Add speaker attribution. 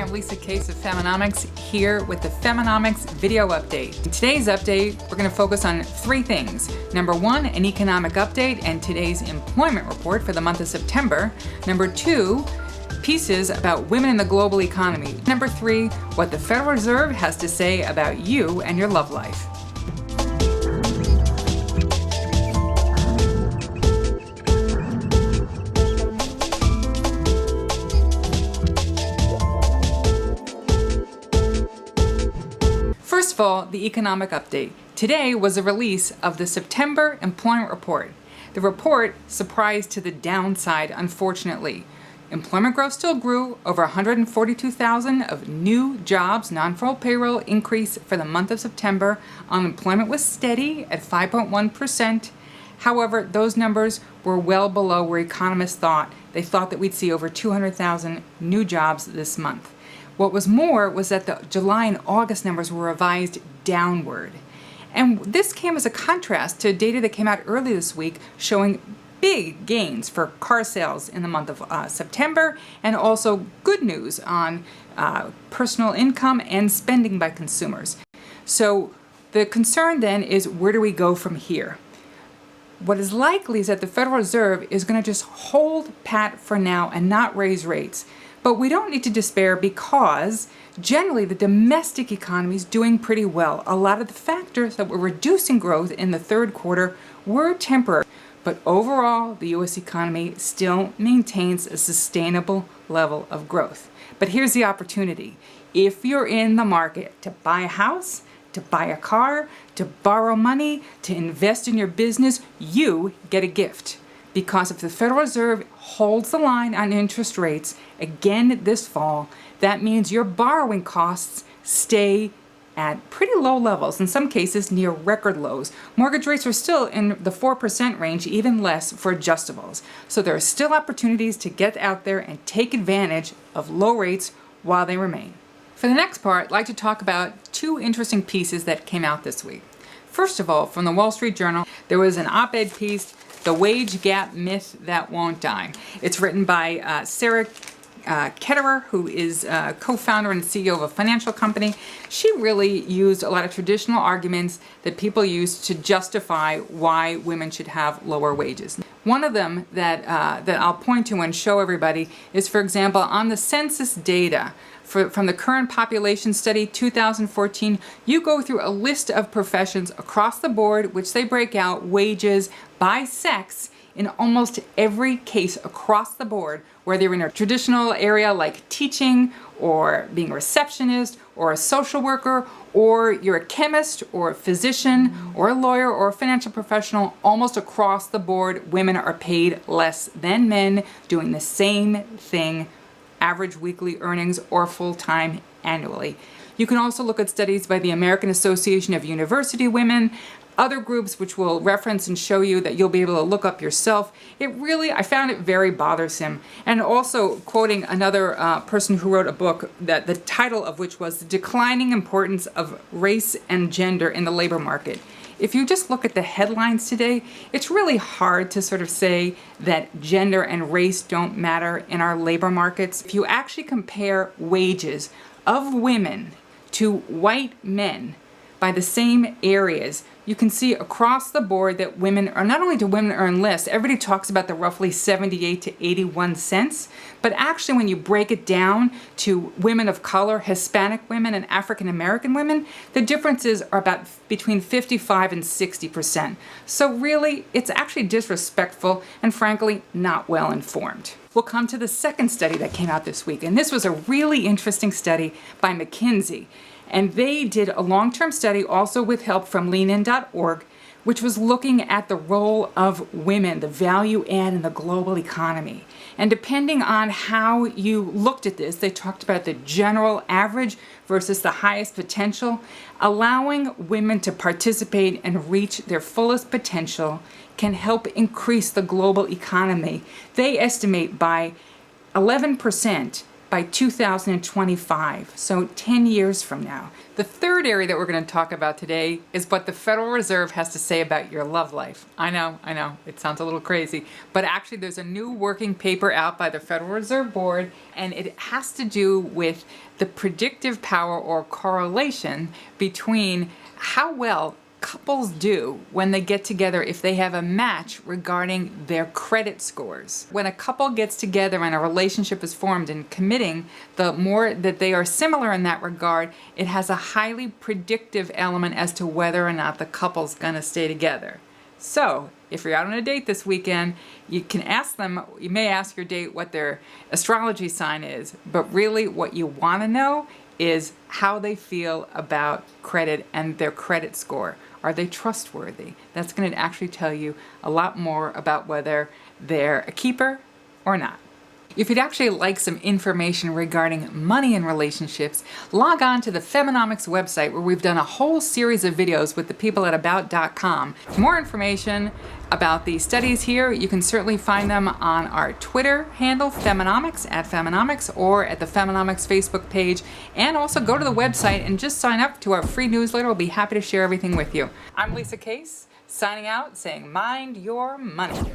Speaker 1: I'm Lisa Kaess of Feminomics here with the Feminomics video update. In today's update, we're going to focus on three things. Number one, an economic update and today's employment report for the month of September. Number two, pieces about women in the global economy. Number three, what the Federal Reserve has to say about you and your love life. First of all, the economic update. Today was the release of the September employment report. The report surprised to the downside, unfortunately. Employment growth still grew, over 142,000 of new jobs, non-farm payroll increase for the month of September. Unemployment was steady at 5.1%. However, those numbers were well below where economists thought. They thought that we'd see over 200,000 new jobs this month. What was more was that the July and August numbers were revised downward. And this came as a contrast to data that came out early this week showing big gains for car sales in the month of September, and also good news on personal income and spending by consumers. So the concern then is, where do we go from here? What is likely is that the Federal Reserve is going to just hold pat for now and not raise rates. But we don't need to despair, because generally the domestic economy is doing pretty well. A lot of the factors that were reducing growth in the third quarter were temporary. But overall, the U.S. economy still maintains a sustainable level of growth. But here's the opportunity. If you're in the market to buy a house, to buy a car, to borrow money, to invest in your business, you get a gift. Because if the Federal Reserve holds the line on interest rates again this fall, that means your borrowing costs stay at pretty low levels, in some cases near record lows. Mortgage rates are still in the 4% range, even less for adjustables. So there are still opportunities to get out there and take advantage of low rates while they remain. For the next part, I'd like to talk about two interesting pieces that came out this week. First of all, from the Wall Street Journal, there was an op-ed piece, The Wage Gap Myth That Won't Die. It's written by Sarah Ketterer, who is co-founder and CEO of a financial company. She really used a lot of traditional arguments that people use to justify why women should have lower wages. One of them that I'll point to and show everybody is, for example, on the census data from the current population study 2014, you go through a list of professions across the board, which they break out wages by sex in almost every case across the board, whether you're in a traditional area like teaching or being a receptionist or a social worker, or you're a chemist or a physician or a lawyer or a financial professional. Almost across the board, women are paid less than men doing the same thing, average weekly earnings or full-time annually. You can also look at studies by the American Association of University Women, other groups which will reference and show you that you'll be able to look up yourself. I found it very bothersome. And also quoting another person who wrote a book that the title of which was The Declining Importance of Race and Gender in the Labor Market. If you just look at the headlines today, it's really hard to sort of say that gender and race don't matter in our labor markets. If you actually compare wages of women to white men by the same areas, you can see across the board that women are, not only do women earn less, everybody talks about the roughly 78 to 81 cents, but actually when you break it down to women of color, Hispanic women, and African American women, the differences are about between 55 and 60%. So really, it's actually disrespectful and frankly not well informed. We'll come to the second study that came out this week, and this was a really interesting study by McKinsey. And they did a long-term study also with help from leanin.org, which was looking at the role of women, the value add in the global economy. And depending on how you looked at this, they talked about the general average versus the highest potential. Allowing women to participate and reach their fullest potential can help increase the global economy. They estimate by 11% by 2025, so 10 years from now. The third area that we're going to talk about today is what the Federal Reserve has to say about your love life. I know, it sounds a little crazy, but actually there's a new working paper out by the Federal Reserve Board, and it has to do with the predictive power or correlation between how well couples do when they get together if they have a match regarding their credit scores. When a couple gets together and a relationship is formed and committing, the more that they are similar in that regard, it has a highly predictive element as to whether or not the couple's gonna stay together. So, if you're out on a date this weekend, you can ask them, you may ask your date what their astrology sign is, but really what you wanna know is how they feel about credit and their credit score. Are they trustworthy? That's going to actually tell you a lot more about whether they're a keeper or not. If you'd actually like some information regarding money and relationships, log on to the Feminomics website where we've done a whole series of videos with the people at about.com. For more information about these studies here, you can certainly find them on our Twitter handle, Feminomics, at Feminomics, or at the Feminomics Facebook page. And also go to the website and just sign up to our free newsletter. We'll be happy to share everything with you. I'm Lisa Kaess, signing out, saying mind your money.